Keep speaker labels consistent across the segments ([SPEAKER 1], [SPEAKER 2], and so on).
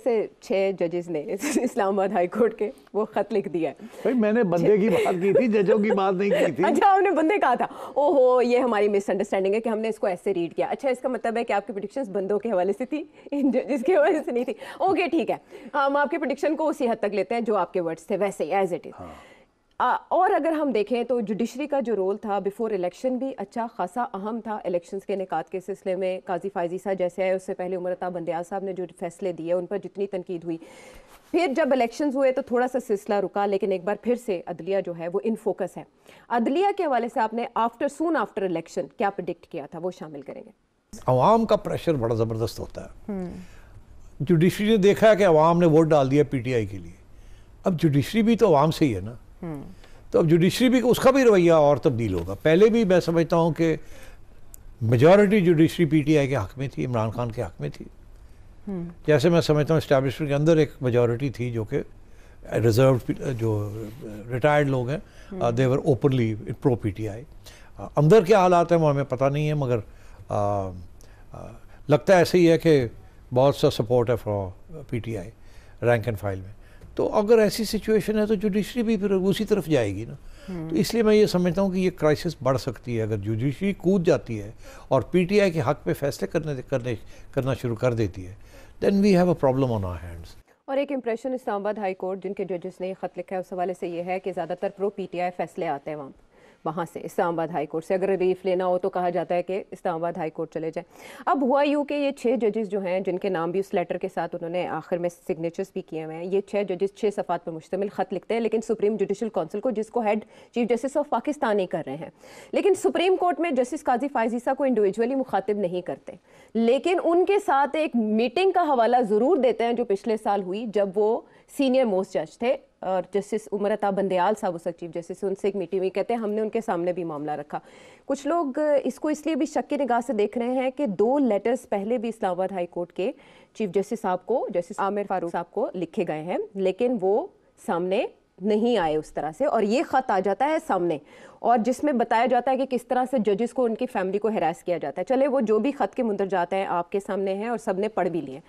[SPEAKER 1] से 6 जजेस ने इस्लामाबाद हाई कोर्ट के वो खत लिख दिया है।
[SPEAKER 2] भाई मैंने बंदे की बात की थी, जजों की बात नहीं की थी।
[SPEAKER 1] अच्छा, आपने बंदे कहा था। ओहो, ये हमारी मिसअंडरस्टैंडिंग है कि हमने इसको ऐसे रीड किया। अच्छा, इसका मतलब है कि आपकी प्रेडिक्शंस बंदों के हवाले से थी, इन जजेस के हवाले से नहीं थी। ओके, ठीक है, हम आपके प्रेडिक्शन को उसी हद तक लेते हैं जो आपके वर्ड्स थे वैसे ही एज इट इज। और अगर हम देखें तो जुडिशरी का जो रोल था बिफोर इलेक्शन भी अच्छा खासा अहम था। इलेक्शंस के निकात के सिलसिले में काजी फायजीसा जैसे है, उससे पहले उमर अता बंदयाल साहब ने जो फैसले दिए उन पर जितनी तनकीद हुई, फिर जब इलेक्शंस हुए तो थोड़ा सा सिलसिला रुका, लेकिन एक बार फिर से अदलिया जो है वो इन फोकस है। अदलिया के हवाले से आपने सून आफ्टर इलेक्शन क्या प्रेडिक्ट किया था, वो शामिल करेंगे।
[SPEAKER 2] अवाम का प्रेशर बड़ा ज़बरदस्त होता है। जुडिशरी ने देखा है कि अवाम ने वोट डाल दिया पीटीआई के लिए, अब जुडिशरी भी तो अवाम से ही है ना, तो अब जुडिशरी भी उसका भी रवैया और तब्दील होगा। पहले भी मैं समझता हूँ कि मेजॉरिटी जुडिशरी पीटीआई के हक़ में थी, इमरान खान के हक़ में थी। जैसे मैं समझता हूँ इस्टेब्लिशमेंट के अंदर एक मेजॉरिटी थी जो कि रिजर्व, जो रिटायर्ड लोग हैं, दे वर ओपनली प्रो पीटीआई। अंदर क्या हालात हैं वो हमें पता नहीं है, मगर लगता है ऐसे ही है कि बहुत सा सपोर्ट है for PTI rank and file में। तो अगर ऐसी सिचुएशन है तो जुडिशरी भी फिर उसी तरफ जाएगी ना। तो इसलिए मैं ये समझता हूँ कि ये क्राइसिस बढ़ सकती है अगर जुडिशरी कूद जाती है और पीटीआई के हक़ पे फैसले करना शुरू कर देती है, then we have a problem on our hands.
[SPEAKER 1] और एक इंप्रेशन इस्लामाबाद हाई कोर्ट जिनके जजेस ने खत लिखा है उस हवाले से ये है कि ज़्यादातर प्रो पीटीआई फैसले आते हैं वहाँ से, इस्लामाबाद हाई कोर्ट से। अगर रिलीफ लेना हो तो कहा जाता है कि इस्लामाबाद हाई कोर्ट चले जाएं। अब हुआ यूँ कि ये 6 जजेस जो हैं जिनके नाम भी उस लेटर के साथ उन्होंने आखिर में सिग्नेचर्स भी किए हुए हैं, ये 6 जजेस 6 सफ़ात पर मुश्तमिल ख़त लिखते हैं, लेकिन सुप्रीम जुडिशल काउंसिल को, जिसको head chief justice of Pakistan ही कर रहे हैं। लेकिन सुप्रीम कोर्ट में जस्टिस काजी फायजीसा को इंडिविजुअली मुखातिब नहीं करते, लेकिन उनके साथ एक मीटिंग का हवाला ज़रूर देते हैं जो पिछले साल हुई जब वो सीनियर मोस्ट जज थे और जस्टिस उमर अता बंदयाल साहब उस चीफ जस्टिस, उनसे एक मीटिंग हुई। कहते हैं हमने उनके सामने भी मामला रखा। कुछ लोग इसको इसलिए भी शक की निगाह से देख रहे हैं कि 2 लेटर्स पहले भी इस्लामाबाद हाई कोर्ट के चीफ जस्टिस साहब को, जस्टिस आमिर फारूक साहब को लिखे गए हैं, लेकिन वो सामने नहीं आए उस तरह से, और ये ख़त आ जाता है सामने और जिसमें बताया जाता है कि किस तरह से जजेस को उनकी फैमिली को हैरास किया जाता है। चले वो जो भी ख़त के मुंदरजात हैं आपके सामने हैं और सब ने पढ़ भी लिए।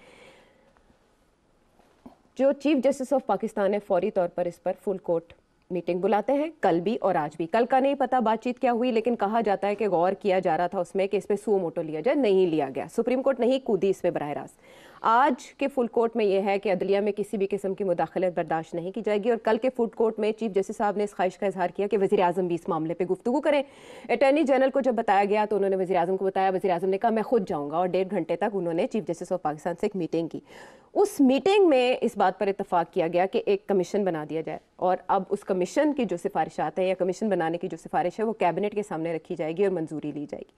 [SPEAKER 1] जो चीफ जस्टिस ऑफ पाकिस्तान है फौरी तौर पर इस पर फुल कोर्ट मीटिंग बुलाते हैं, कल भी और आज भी। कल का नहीं पता बातचीत क्या हुई, लेकिन कहा जाता है कि गौर किया जा रहा था उसमें कि इस पर सुओ मोटो लिया जाए, नहीं लिया गया। सुप्रीम कोर्ट नहीं कूदी इसमें बराह रास्त। आज के फुल कोर्ट में यह है कि अदलिया में किसी भी किस्म की मुदाखलत बर्दाश्त नहीं की जाएगी, और कल के फुल कोर्ट में चीफ जस्टिस साहब ने इस ख्वाहिश का इजहार किया कि वज़ीर आज़म भी इस मामले पर गुफ्तगू करें। अटॉर्नी जनरल को जब बताया गया तो उन्होंने वज़ीर आज़म को बताया, वज़ीर आज़म ने कहा मैं खुद जाऊँगा, और 1.5 घंटे तक उन्होंने चीफ जस्टिस ऑफ पाकिस्तान से एक मीटिंग की। उस मीटिंग में इस बात पर इत्तफाक किया गया कि एक कमीशन बना दिया जाए, और अब उस कमीशन की जो सिफारिशात हैं या कमीशन बनाने की जो सिफारिश है वो कैबिनेट के सामने रखी जाएगी और मंजूरी ली जाएगी।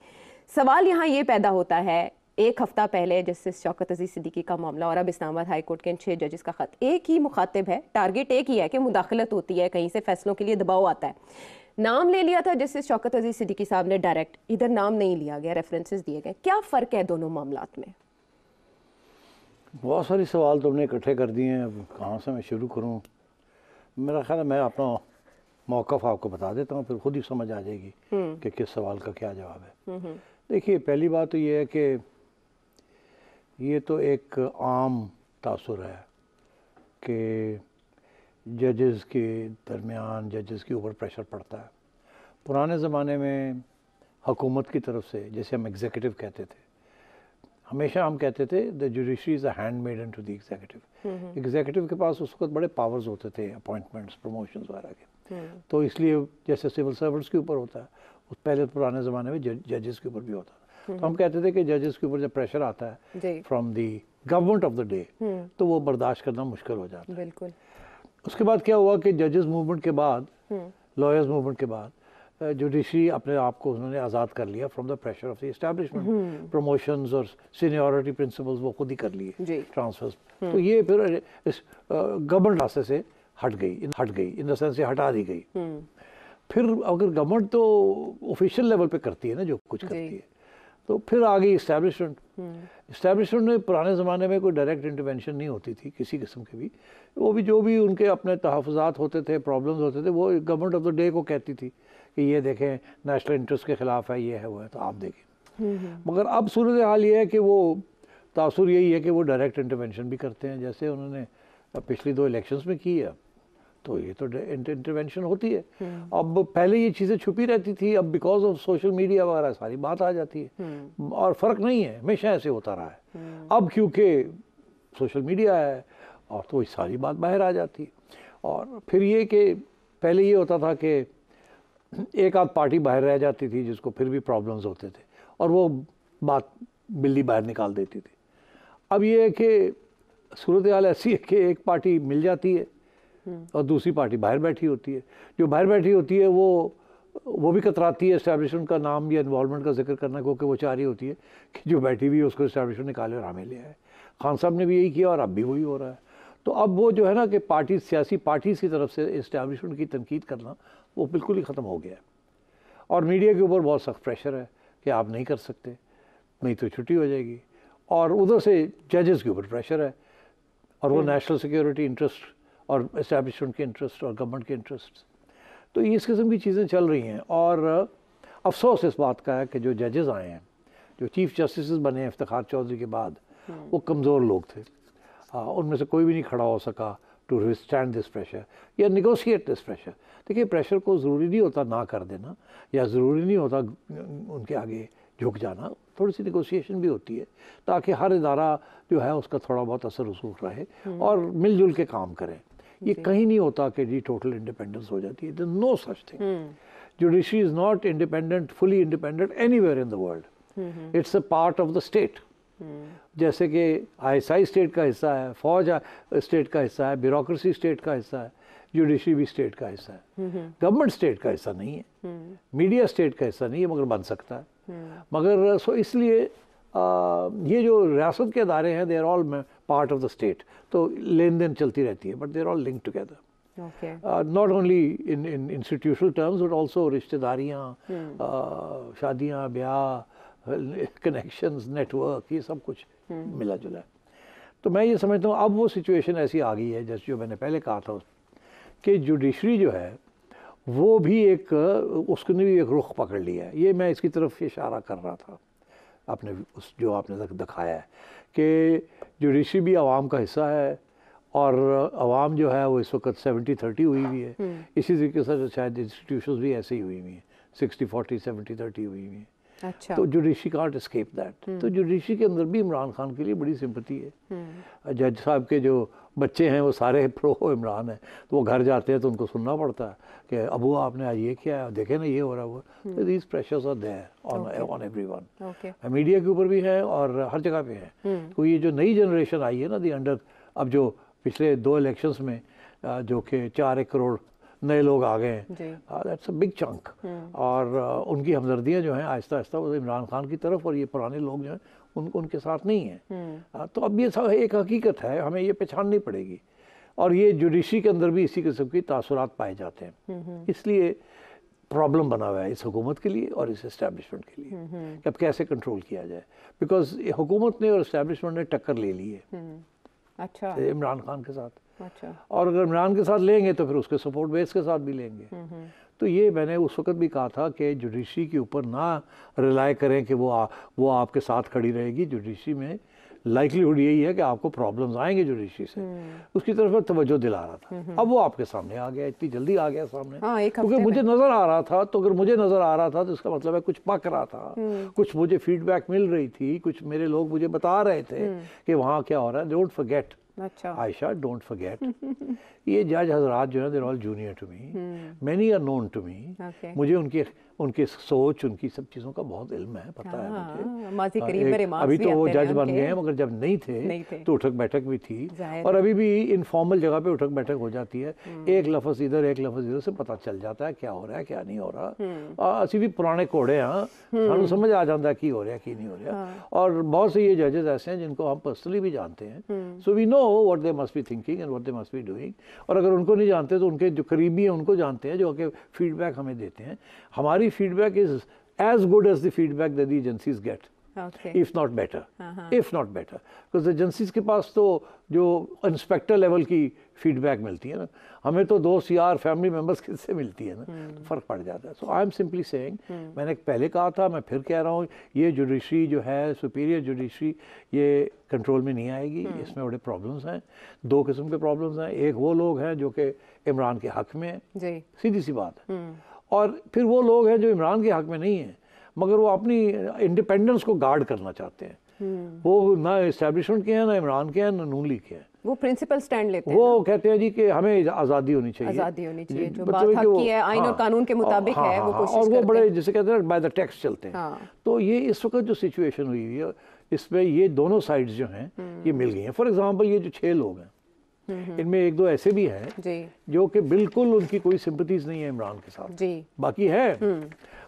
[SPEAKER 1] सवाल यहाँ ये पैदा होता है, एक हफ्ता पहले जस्टिस शौकत अजीज सिद्दीकी का मामला और अब इस्लामाबाद हाई कोर्ट के इन 6 जजेस का खत, एक ही मुखातिब है, टारगेट एक ही है कि मुदाखलत होती है, कहीं से फैसलों के लिए दबाव आता है। नाम ले लिया था जस्टिस शौकत अजीज सिद्दीकी साहब ने डायरेक्ट, इधर नाम नहीं लिया गया, रेफरेंसेस दिए गए। क्या फ़र्क है दोनों मामलात में?
[SPEAKER 2] बहुत सारे सवाल तुमने इकट्ठे कर दिए हैं, अब कहाँ से मैं शुरू करूँ। मेरा ख्याल है मैं अपना मौक़िफ़ आपको बता देता हूँ, फिर खुद ही समझ आ जाएगी कि किस सवाल का क्या जवाब है। देखिए, पहली बात तो ये है कि ये तो एक आम तासुर है कि जजेस के दरमियान, जजेस के ऊपर प्रेशर पड़ता है। पुराने ज़माने में हुकूमत की तरफ से, जैसे हम एग्जीक्यूटिव कहते थे, हमेशा हम कहते थे the judiciary is a handmaiden to the executive. Executive के पास उस वक्त बड़े पावर्स होते थे, अपॉइंटमेंट्स, प्रमोशंस वगैरह के। तो इसलिए जैसे सिविल सर्वेंट्स के ऊपर होता है, उस पहले पुराने ज़माने में जजेस के ऊपर भी होता था। तो हम कहते थे कि जजेस के ऊपर जब प्रेशर आता है from the government of the day, तो वो बर्दाश्त करना मुश्किल हो जाता है। बिल्कुल। उसके बाद क्या हुआ कि जजेस मूवमेंट के बाद, लॉयर्स मूवमेंट के बाद, जुडिशरी अपने आप को उन्होंने आज़ाद कर लिया from the pressure of the establishment. Promotions और सीनियरिटी प्रिंसिपल्स वो खुद ही कर लिए, ट्रांसफर्स। तो ये फिर इस गवर्नमेंट रास्ते से हट गई इन द सेंस से हटा दी गई। फिर अगर गवर्नमेंट तो ऑफिशियल लेवल पे करती है ना जो कुछ करती है, तो फिर आ गई इस्टेब्लिशमेंट। इस्टेब्लिशमेंट में पुराने ज़माने में कोई डायरेक्ट इंटरवेंशन नहीं होती थी किसी किस्म की भी। वो भी जो भी उनके अपने तहफ़्फ़ुज़ात होते थे, प्रॉब्लम्स होते थे, वो गवर्नमेंट ऑफ द डे को कहती थी कि ये देखें नेशनल इंटरेस्ट के ख़िलाफ़ है, ये है वो है, तो आप देखें। मगर अब सूरत हाल ये है कि वो तासुर यही है कि वो डायरेक्ट इंटरवेंशन भी करते हैं, जैसे उन्होंने पिछली 2 इलेक्शंस में की है, तो ये तो इंटरवेंशन होती है। अब पहले ये चीज़ें छुपी रहती थी, अब बिकॉज ऑफ सोशल मीडिया वगैरह सारी बात आ जाती है, और फ़र्क नहीं है, हमेशा ऐसे होता रहा है। अब क्योंकि सोशल मीडिया है और तो ये सारी बात बाहर आ जाती है। और फिर ये कि पहले ये होता था कि एक आध पार्टी बाहर रह जाती थी जिसको फिर भी प्रॉब्लम्स होते थे और वो बात बिल्ली बाहर निकाल देती थी। अब ये है कि सूरत हाल ऐसी है कि एक पार्टी मिल जाती है और दूसरी पार्टी बाहर बैठी होती है। जो बाहर बैठी होती है वो भी कतराती है एस्टैब्लिशमेंट का नाम या इन्वॉल्वमेंट का जिक्र करना, क्योंकि वो चाह रही होती है कि जो बैठी हुई है उसको एस्टैब्लिशमेंट निकाले और हमें ले आए। खान साहब ने भी यही किया और अब भी वही हो रहा है। तो अब वो जो है ना कि पार्टी, सियासी पार्टीज़ की तरफ से एस्टैब्लिशमेंट की तनकीद करना वो बिल्कुल ही ख़त्म हो गया है। और मीडिया के ऊपर बहुत सख्त प्रेशर है कि आप नहीं कर सकते, नहीं तो छुट्टी हो जाएगी। और उधर से जजेस के ऊपर प्रेशर है और वो नेशनल सिक्योरिटी इंटरेस्ट और एस्टैब्लिशमेंट के इंटरेस्ट और गवर्नमेंट के इंटरेस्ट, तो इस किस्म की चीज़ें चल रही हैं। और अफसोस इस बात का है कि जो जजेस आए हैं, जो चीफ जस्टिस बने हैं इफ्तिखार चौधरी के बाद, वो कमज़ोर लोग थे। उनमें से कोई भी नहीं खड़ा हो सका टू विथस्टैंड दिस प्रेशर या निगोशिएट दिस प्रेशर। देखिए, प्रेशर को ज़रूरी नहीं होता ना कर देना, या ज़रूरी नहीं होता उनके आगे झुक जाना, थोड़ी सी निगोशिएशन भी होती है ताकि हर इदारा जो है उसका थोड़ा बहुत असर रसूख रहे और मिलजुल के काम करें। ये कहीं नहीं होता कि जी टोटल इंडिपेंडेंस हो जाती है, there is no such thing. Judiciary is not independent, fully independent anywhere in the world, it's a part of the state. जैसे कि ISI स्टेट का हिस्सा है, फौज स्टेट का हिस्सा है, ब्यूरोक्रेसी स्टेट का हिस्सा है, जुडिशरी भी स्टेट का हिस्सा है। गवर्नमेंट स्टेट का हिस्सा नहीं है, मीडिया स्टेट का हिस्सा नहीं है, मगर बन सकता है। मगर सो इसलिए ये जो रियासत के अदारे हैं, they are all part of the state, तो लेन देन चलती रहती है, but they are all link together. Not only in institutional terms but also रिश्तेदारियाँ, शादियाँ, ब्याह, कनेक्शंस, नेटवर्क, ये सब कुछ मिला जुला है। तो मैं ये समझता हूँ अब वो सिचुएशन ऐसी आ गई है, जैसे जो मैंने पहले कहा था कि जुडिशरी जो है वो भी एक, उसने भी एक रुख पकड़ लिया है। ये मैं इसकी तरफ इशारा कर रहा था आपने उस जो आपने दिखाया है कि जुडिशरी भी आवाम का हिस्सा है और आवाम जो है वो इस वक्त 70-30 हुई हुई है। इसी तरीके से शायद इंस्टीट्यूशंस भी ऐसे ही हुई हुई हैं, 60-40, 70-30 हुई हुई हैं।
[SPEAKER 1] अच्छा।
[SPEAKER 2] तो जुडिशरी कांट एस्केप दैट। तो जुडिशरी के अंदर भी इमरान खान के लिए बड़ी सिंपैथी है। जज साहब के जो बच्चे हैं वो सारे प्रो इमरान हैं, तो वो घर जाते हैं तो उनको सुनना पड़ता है कि अबू आपने आज ये किया, देखे ना ये हो रहा, वो तो these pressures are there on everyone. Media के ऊपर भी है और हर जगह पे है। तो ये जो नई जनरेशन आई है ना दी अंडर, अब जो पिछले 2 इलेक्शंस में जो कि 4-1 करोड़ नए लोग आ गए हैं, दैट्स अ बिग चंक। और उनकी हमदर्दियाँ जो हैं आहिस्ता आहिस्ता वो इमरान खान की तरफ, और ये पुराने लोग जो हैं उनके साथ नहीं हैं। तो अब ये सब एक हकीकत है, हमें ये पहचाननी पड़ेगी। और ये जुडिशरी के अंदर भी इसी किस्म की तासुरात पाए जाते हैं। इसलिए प्रॉब्लम बना हुआ है इस हुकूमत के लिए और इस इस्टेब्लिशमेंट के लिए कि अब कैसे कंट्रोल किया जाए, बिकॉज हुकूमत ने और इस्टेब्लिशमेंट ने टक्कर ले ली है
[SPEAKER 1] अच्छा
[SPEAKER 2] इमरान खान के साथ।
[SPEAKER 1] अच्छा।
[SPEAKER 2] और अगर इमरान के साथ लेंगे तो फिर उसके सपोर्ट बेस के साथ भी लेंगे। तो ये मैंने उस वक्त भी कहा था कि जुडिशरी के ऊपर ना रिलाय करें कि वो आपके साथ खड़ी रहेगी। जुडिशरी में लाइकलीहुड यही है कि आपको प्रॉब्लम्स आएंगे जुडिशरी से, उसकी तरफ मैं तवज्जो दिला रहा था। अब वो आपके सामने आ गया, इतनी जल्दी आ गया सामने, क्योंकि मुझे नज़र आ रहा था। तो अगर मुझे नज़र आ रहा था तो इसका मतलब है कुछ पक रहा था, कुछ मुझे फीडबैक मिल रही थी, कुछ मेरे लोग मुझे बता रहे थे कि वहाँ क्या हो रहा है। Don't forget Ayesha, don't forget, ये जज हजरात जो है they are all junior to me, many are known to me. मुझे उनकी सोच, उनकी सब चीज़ों का बहुत इल्म है, पता है मुझे। अभी तो वो जज बन गए हैं, मगर जब नहीं थे तो उठक बैठक भी थी, और अभी भी इनफॉर्मल जगह पे उठक बैठक हो जाती है। एक लफ्ज़ इधर एक लफ्ज़ इधर से पता चल जाता है क्या हो रहा है क्या नहीं हो रहा। असी भी पुराने घोड़े हाँ, सानू समझ आ जाता है की हो रहा है की नहीं हो रहा। और बहुत से ये जजेस ऐसे हैं जिनको हम पर्सनली भी जानते हैं, so we know what they must be thinking and what they must be doing. और अगर उनको नहीं जानते तो उनके जो करीबी हैं उनको जानते हैं, जो कि फीडबैक हमें देते हैं। हमारी feedback is as good as the feedback that the agencies get. If not better because agencies के पास तो जो इंस्पेक्टर लेवल की फीडबैक मिलती है ना, हमें तो दोस्त यार फैमिली मेंबर्स किससे मिलती है ना, तो फ़र्क पड़ जाता है। सो आई एम सिंपली सेइंग, मैंने पहले कहा था, मैं फिर कह रहा हूँ, ये जुडिशरी जो है, सुपीरियर जुडिशरी, ये कंट्रोल में नहीं आएगी। इसमें बड़े प्रॉब्लम्स हैं, दो किस्म के प्रॉब्लम्स हैं। एक वो लोग हैं जो कि इमरान के हक़ में हैं, सीधी सी बात है, और फिर वो लोग हैं जो इमरान के हक़ में नहीं हैं, मगर वो अपनी इंडिपेंडेंस को गार्ड करना चाहते हैं। वो ना इस्टेब्लिशमेंट के हैं, ना इमरान के हैं, ना नून लीग के हैं।
[SPEAKER 1] वो प्रिंसिपल स्टैंड लेते हैं,
[SPEAKER 2] वो कहते हैं जी कि हमें आज़ादी होनी चाहिए,
[SPEAKER 1] आज़ादी होनी चाहिए, जो बात हक की है, आइन और कानून के मुताबिक है, वो कोशिश
[SPEAKER 2] और वो
[SPEAKER 1] करते
[SPEAKER 2] बड़े
[SPEAKER 1] हैं।
[SPEAKER 2] जिसे कहते हैं बाय द टेक्स्ट चलते हैं। तो ये इस वक्त जो सिचुएशन हुई है, इसमें ये दोनों साइड्स जो हैं ये मिल गई हैं। फॉर एग्जांपल ये जो 6 लोग हैं, इनमें एक दो ऐसे भी हैं जो कि बिल्कुल उनकी कोई सिंपथीज नहीं है इमरान के साथ जी। बाकी है,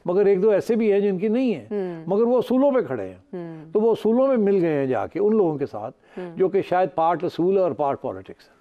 [SPEAKER 2] मगर एक दो ऐसे भी हैं जिनकी नहीं है, मगर वो असूलों पे खड़े हैं। तो वो असूलों में मिल गए हैं जाके उन लोगों के साथ जो कि शायद पार्ट असूल है और पार्ट पॉलिटिक्स है।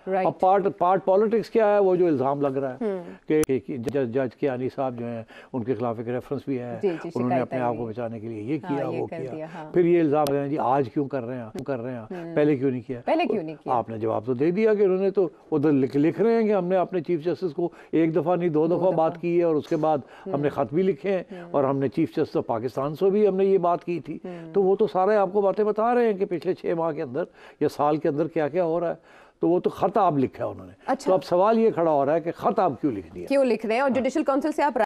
[SPEAKER 2] अब पार्ट पॉलिटिक्स क्या है, वो जो इल्ज़ाम लग रहा है कि जज कियानी साहब जो हैं उनके खिलाफ एक रेफरेंस भी है, उन्होंने अपने आप को बचाने के लिए ये किया, वो किया। फिर ये इल्ज़ाम लग रहे हैं जी आज क्यों कर रहे हैं, पहले क्यों नहीं किया। आपने जवाब तो दे दिया कि उन्होंने तो उधर लिख रहे हैं कि हमने अपने चीफ जस्टिस को एक दफ़ा नहीं 2 दफ़ा बात की है, और उसके बाद हमने ख़त भी लिखे हैं, और हमने चीफ जस्टिस ऑफ पाकिस्तान से भी हमने ये बात की थी। तो वो तो सारे आपको बातें बता रहे हैं कि पिछले 6 माह के अंदर या साल के अंदर क्या क्या हो रहा है। तो वो तो खत आप लिखा है उन्होंने। अच्छा। तो अब सवाल ये खड़ा हो रहा है कि खत आप क्यों लिख दिया,
[SPEAKER 1] क्यों लिख रहे हैं, और जुडिशल काउंसिल से आप